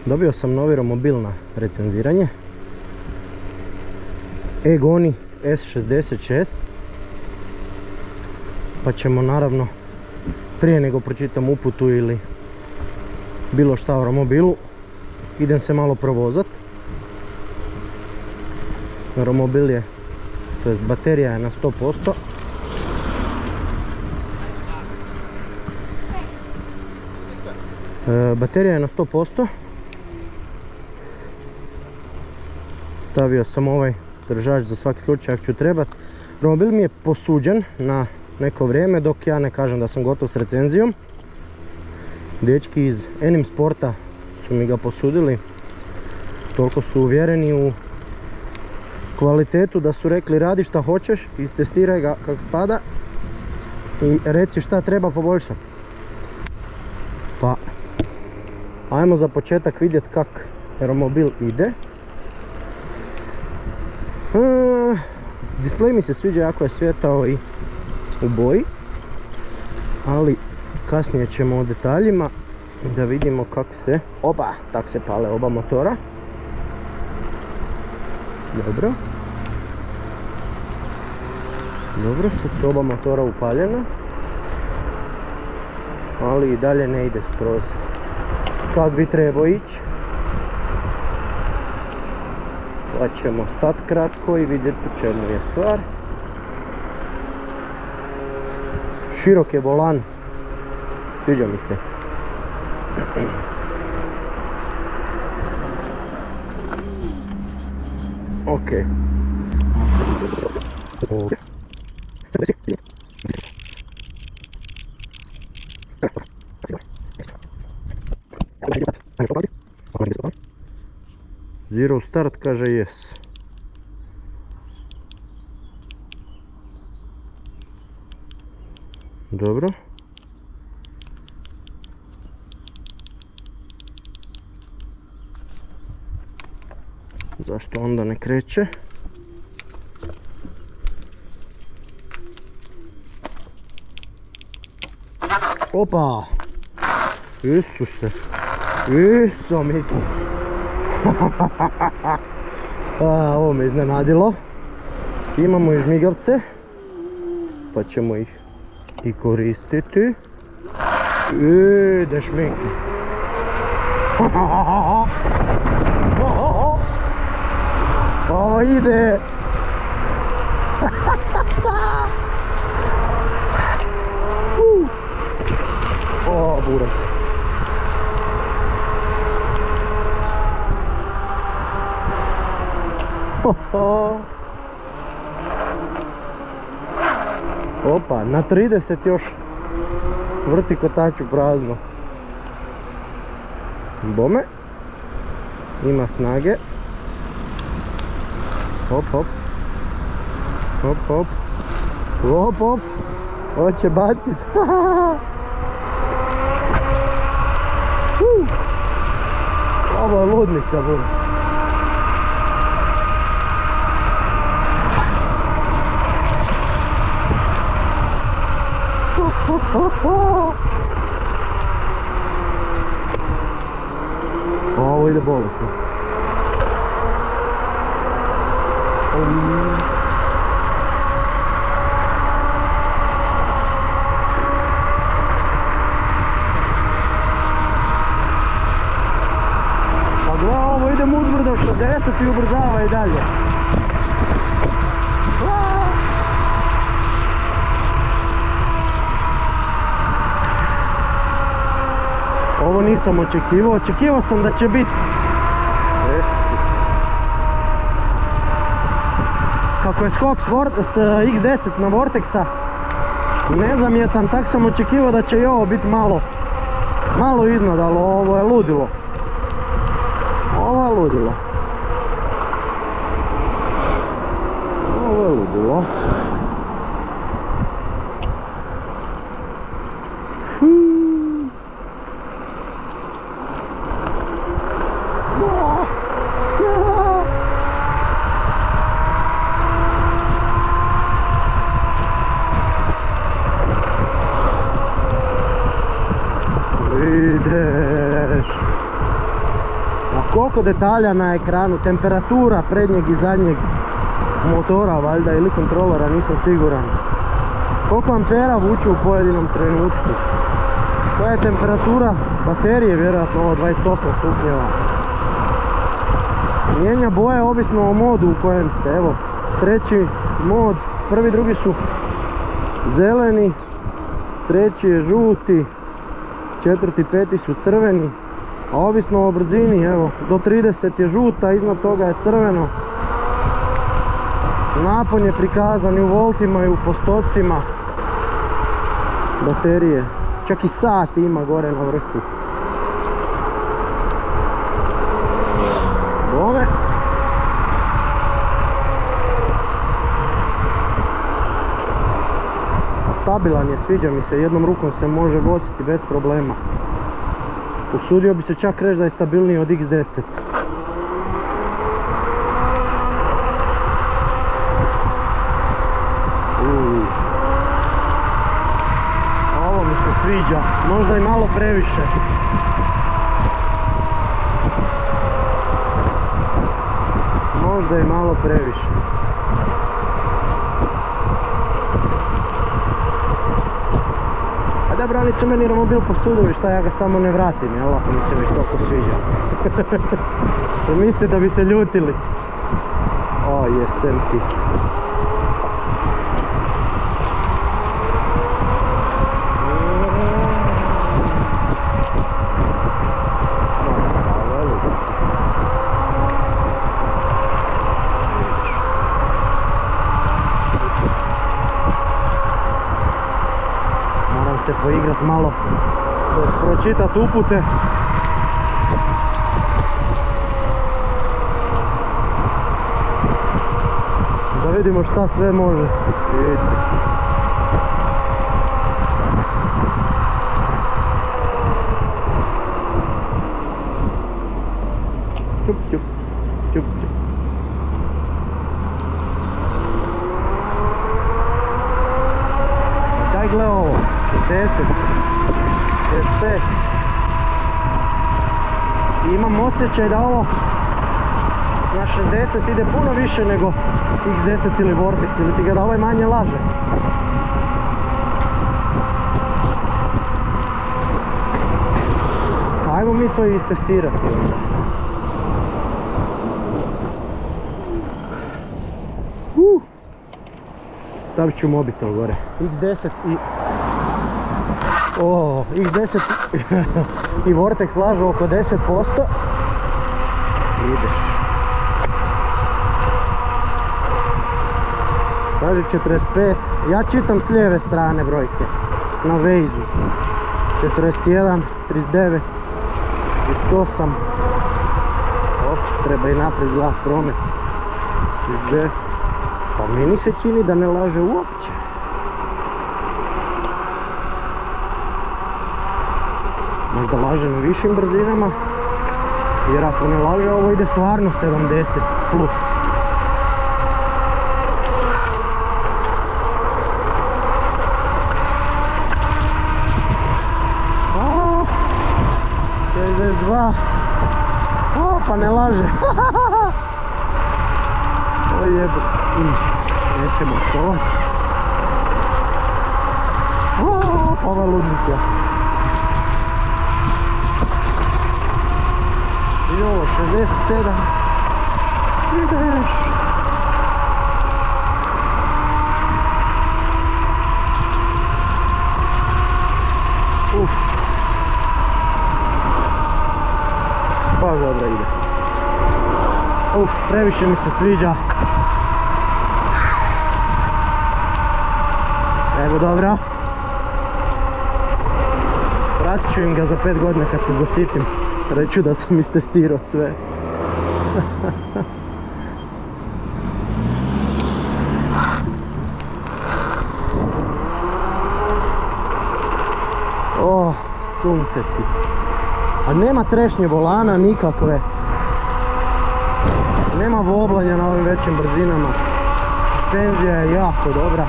Dobio sam novi romobil na recenziranje. Egoni S66. Pa ćemo naravno, prije nego pročitam uputu ili bilo šta o romobilu, idem se malo provozat. Romobil je, to jest baterija je na 100%. Baterija je na 100%. Stavio sam ovaj držač za svaki slučaj ako ću trebat. Romobil mi je posuđen na neko vrijeme dok ja ne kažem da sam gotov s recenzijom. Dečki iz Enim Sporta su mi ga posudili. Toliko su uvjereni u kvalitetu da su rekli radi šta hoćeš, istestiraj ga kako spada i reci šta treba poboljšati. Pa ajmo za početak vidjeti kak romobil ide. Display mi se sviđa, jako je svijetao i u boji, ali kasnije ćemo o detaljima da vidimo kako se, oba, tak se pale oba motora. Dobro. Dobro, sad su oba motora upaljena, ali i dalje ne ide skroz kak bi trebao ići. Pa ćemo stati kratko i vidjeti u čemu je stvar. Širok je volan, sviđa mi se. Ok. Zero start kaže yes. Dobro. Zašto onda ne kreće? Opa! Isuse! Iso Miki! Ovo me iznenadilo. Imamo i žmigavce, pa ćemo ih i koristiti. Ideš Miki! Ovo ide! O, buras. Opa, na 30 još vrti kotaču prazno. Bome. Ima snage. Hop, hop. Hop, hop. Hop, hop. Hoće bacit. Ovo je ludnica, buras. Ovo ide bolesno. Pa gle, ovo idem uzbrdo 60 i ubrzava i dalje. Ovo nisam očekivao, očekivao sam da će biti kako je skok s X10 na Vortexa nezamjetan, tak sam očekivao da će i ovo biti malo iznad, ali ovo je ludilo. Ovo je ludilo. Ovo je ludilo. Ideš. A koliko detalja na ekranu, temperatura prednjeg i zadnjeg motora valjda ili kontrolera, nisam siguran. Koliko ampera vuče u pojedinom trenutku. Koja je temperatura baterije, vjerojatno ovo 28 stupnjeva. Mijenja boje ovisno o modu u kojem ste, evo. Treći mod, prvi, drugi su zeleni, treći je žuti, četvrti, peti su crveni. A ovisno o brzini, evo, do 30 je žuta, iznad toga je crveno. Napon je prikazan i u voltima i u postocima baterije. Čak i sat ima gore na vrhu. Bome. A stabilan je, sviđa mi se, jednom rukom se može voziti bez problema. Usudio bi se čak reći da je stabilniji od X10. Ovo mi se sviđa, možda i malo previše. Možda i malo previše. A dobro, oni su meni romobil posudili, šta ja ga samo ne vratim, jel? Ako mi se već toliko sviđa. Mislite da bi se ljutili? O, jesem ti. Se poigrat malo, pročitat upute. Da vidimo šta sve može. Čup, čup, čup, čup. Daj gle ovo. 10, 55. I imam osjećaj da ovo na 60 ide puno više nego X10 ili Vortex, ili ti ga da ovaj manje laže. Ajmo mi to istestirati. Stavit ću mobitel gore. X10 i... X10 i Vortex lažu oko 10%. Ideš. Kaže 45. Ja čitam s lijeve strane brojke. Na Waze-u. 41, 39, 38. Treba i naprijed gledat promet. 39. Pa meni se čini da ne laže uopće. Možda laže na višim brzinama, jer ako ne laže ovo ide stvarno 70 plus. O, 62. O, pa ne laže. O jebe. Nećemo stovat. O, ova ludnica. Jo, 67. Ideš. Baš dobro ide. Previše mi se sviđa. Evo dobro. Vratit ću im ga za 5 godina kad se zasitim. Reću da sam istestirao sve. O, sunce ti. A nema trešnje volana nikakve. Nema voblanja na ovim većim brzinama. Suspenzija je jako dobra.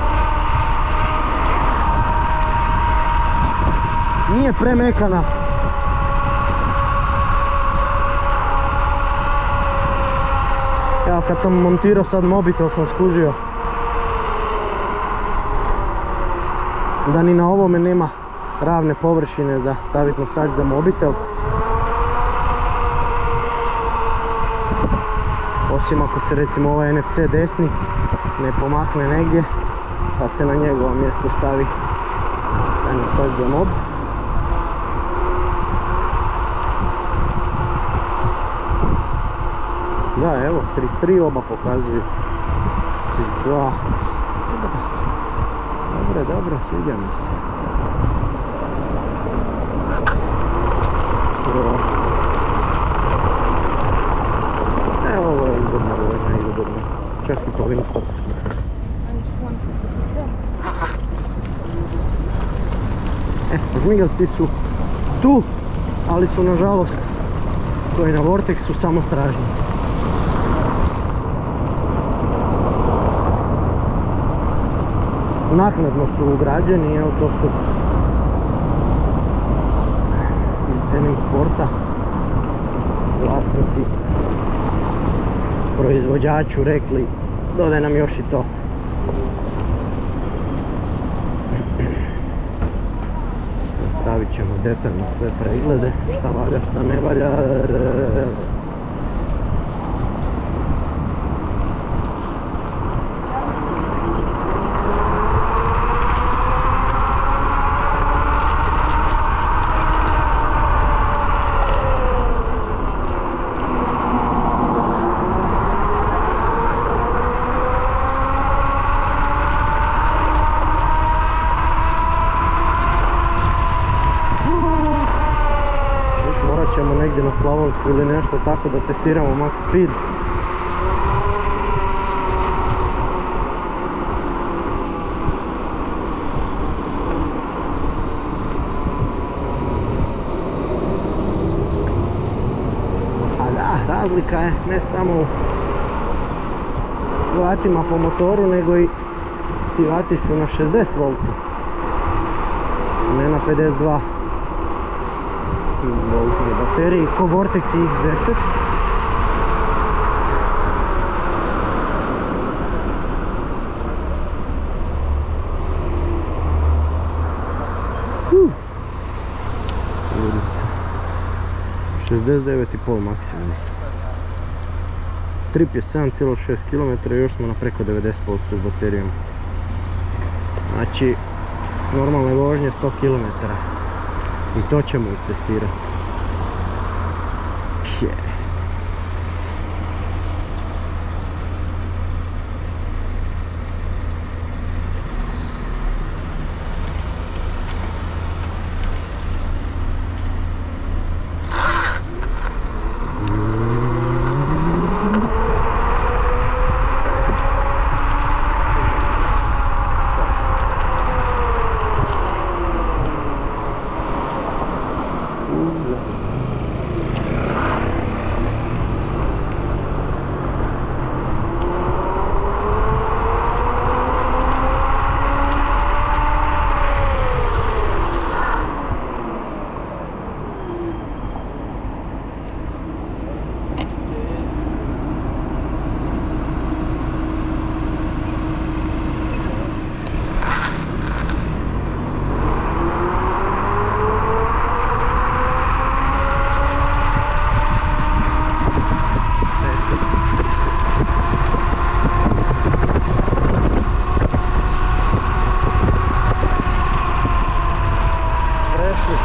Nije premekana. kad sam montirao sad mobitel sam skužio da ni na ovome nema ravne površine za staviti nosač za mobitel. Osim ako se recimo ovaj NFC desni ne pomakne negdje pa se na njegovo mjesto stavi taj nosač za mob. Da, evo, 33 oba pokazuju. 32. Dobro, sviđa mi se. Evo, ovo je udobno, čak i po Winford. Žmigavci su tu, ali su nažalost, koji na Vortexu, samo stražni. Naknadno su ugrađeni, evo to su iz Denim Sporta vlasnici proizvođaču rekli dodaj nam još i to. Stavit ćemo detaljno sve preglede, šta valja, šta ne valja. Negdje na Slavonsku ili nešto tako da testiramo max speed. A da, razlika je ne samo u vatima po motoru, nego i ti vati su na 60 V, ne na 52 voltne baterije, ko Vortex X10. Ludica. 69,5 maksimum. Trip je 7,6 km i još smo na preko 90% s baterijom. Znači, normalne vožnje 100 km. I to ćemo istestirati.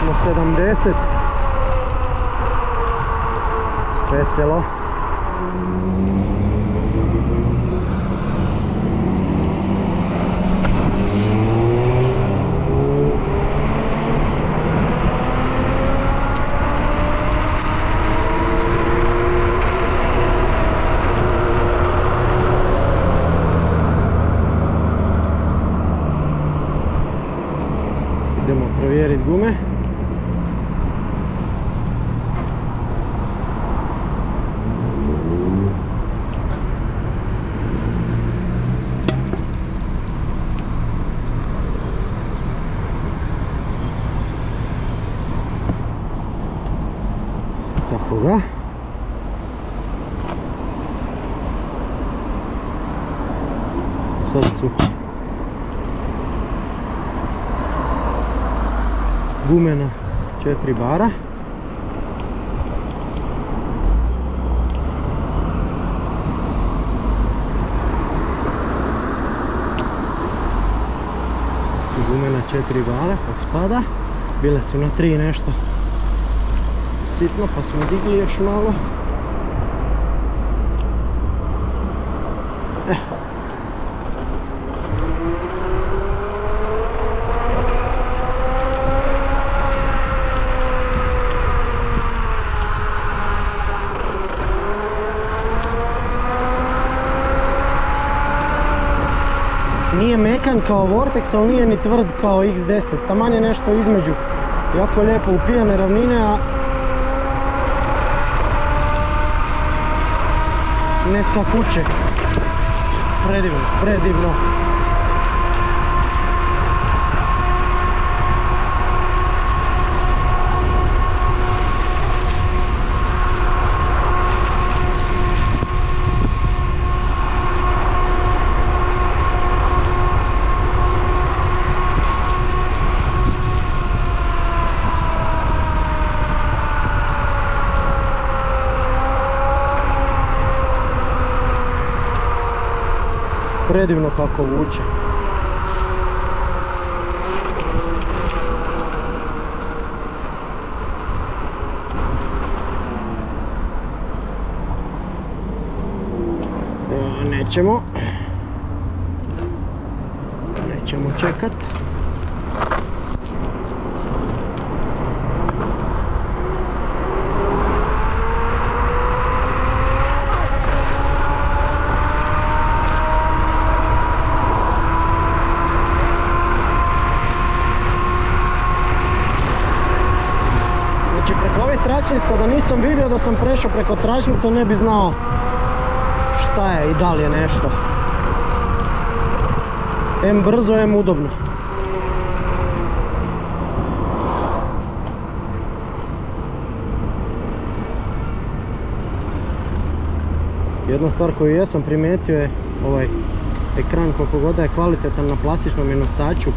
Smo 70. Veselo. Idemo provjeriti gume. Tako ga. srcu. Gume na 4 bara. Gume na 4 bara, kako spada. Bile su na 3 nešto sitno, pa smo digli još malo. Nije mekan kao Vortex, ali nije ni tvrd kao X10, taman je nešto između. Jako lijepo upijane ravnine, a ne skakuće. Predivno, predivno. Predivno kako vuče. Nećemo čekat. Tračnica, da nisam vidio da sam prešao preko tračnice, ne bi znao šta je i da li je nešto. Em brzo, em udobno. Jedna stvar koju jesam primijetio je ovaj ekran, koliko god je kvalitetan na plastičnom je nosaču.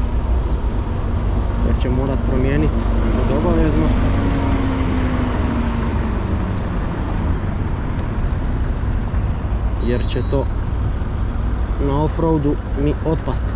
Da će morat promijeniti obavezno. Jer će to na offroadu mi otpasti.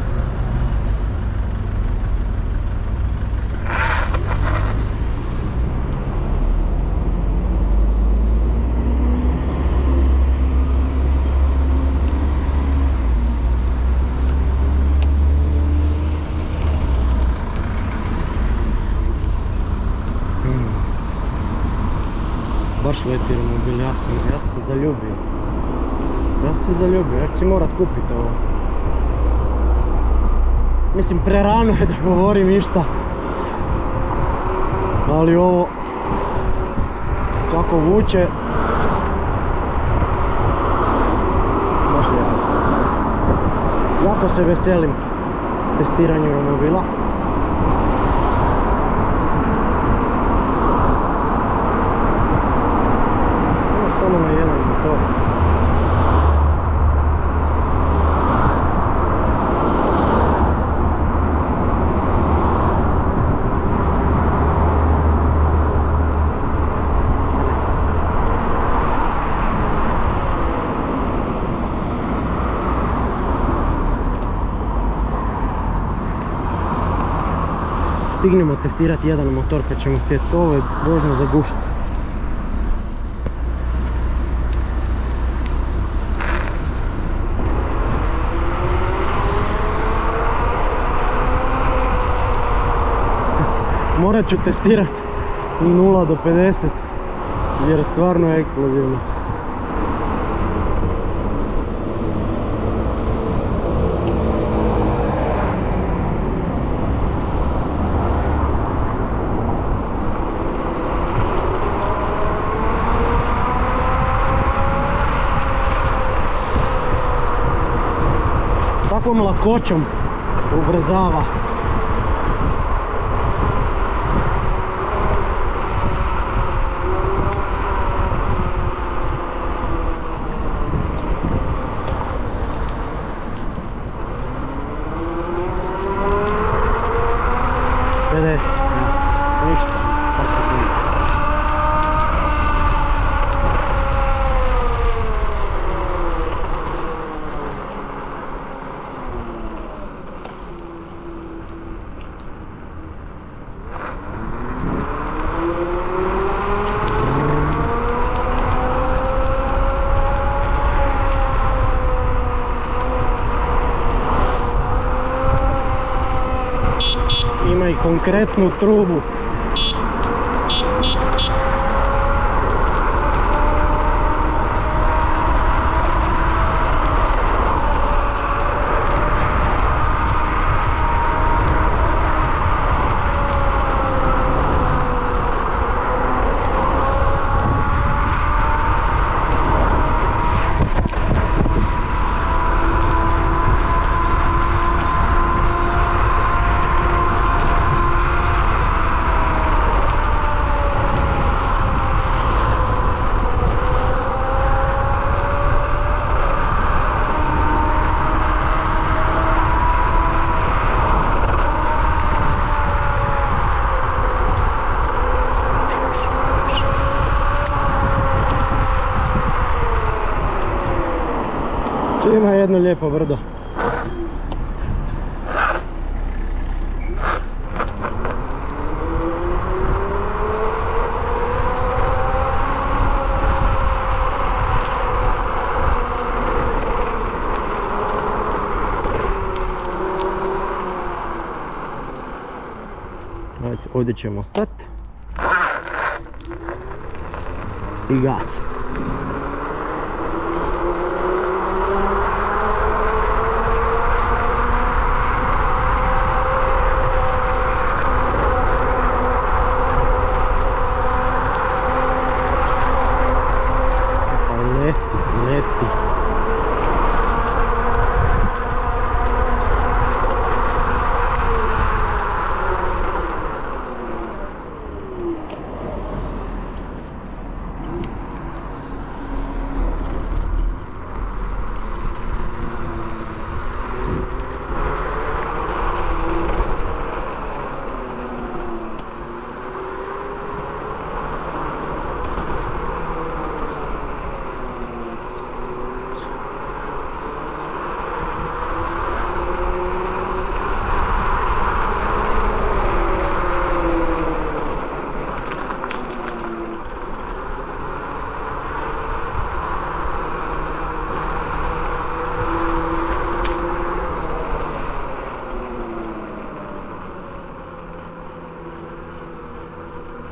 Baš leti romobil, ja sam se zaljubio. Ja ću si morat kupiti ovo. Mislim, prerano je da govorim išta. Ali ovo kako vuče, baš lijepo. Jako se veselim testiranju romobila. Samo na jedan motor. Stignemo testirati jedan motor pa ćemo htjeti ovo je vožnja za gušt. Morat ću testirati 0 do 50 jer stvarno je eksplozivno. Takvom lakoćom ubrzava. konkretnu trubu. Tu ima jedno lijepo brdo. Ovdje ćemo stati i gas. Leti.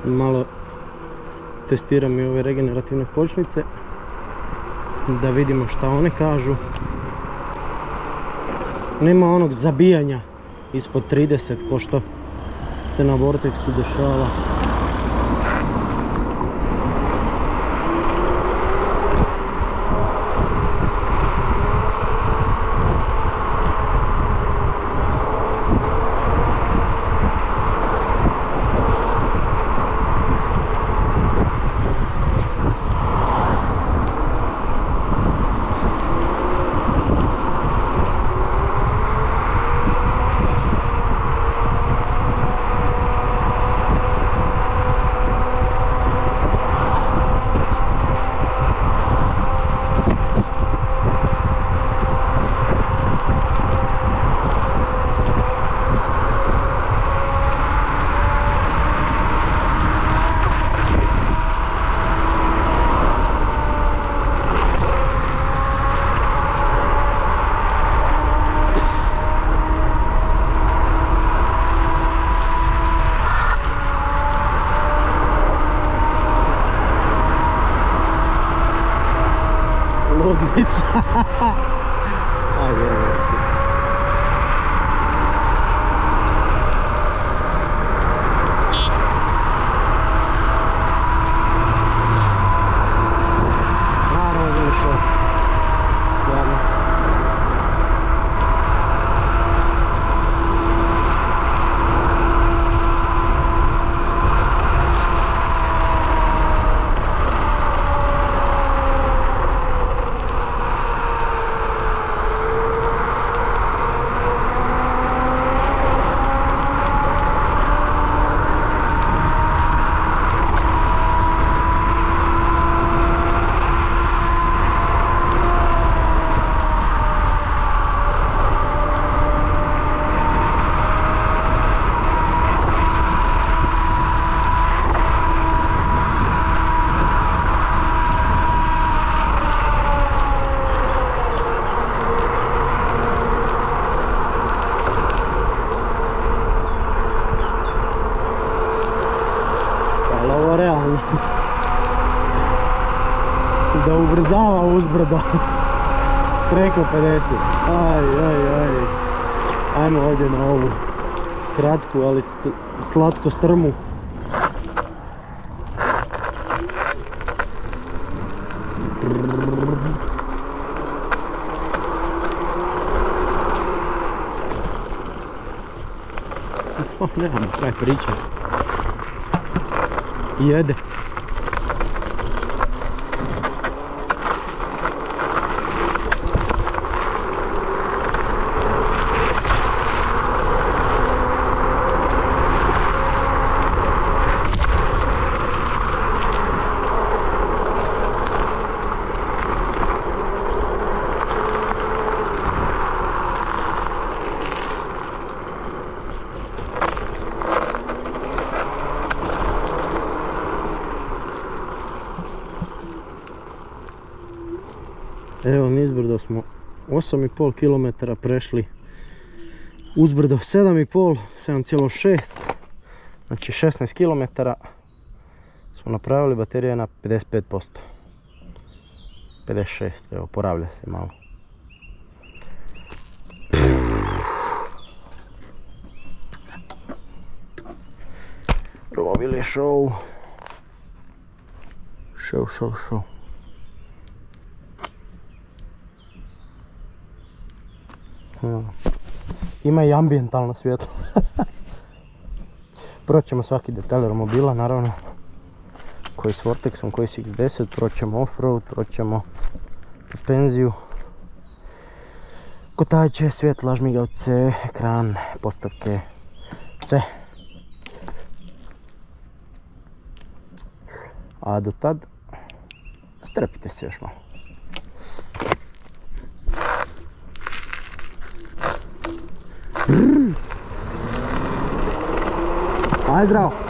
Malo testiram i ove regenerativne kočnice da vidimo šta one kažu. Nema onog zabijanja ispod 30 ko što se na Vortexu dešava. Ludnica. Ajde. Naravno da je šo. Stvarno. da ubrzava uzbrdo. Preko 50. Ajmo ovdje na ovu kratku, ali slatko strmu. Nemamo kaj pričati. Jede. Evo nizbrdo smo 8,5 km prešli, uzbrdo 7,5, 7,6, znači 16 km smo napravili, baterija je na 55%, 56, evo poravlja se malo. Romobil je show. Ima i ambijentalno svjetlo. Proćemo svaki detalj romobila, naravno. Koji s Vortexom, koji s X10, proćemo offroad, proćemo suspenziju, kotače, svjetla, žmigavce, ekran, postavke, sve. A do tad, strpite se još malo. Aj zdravo!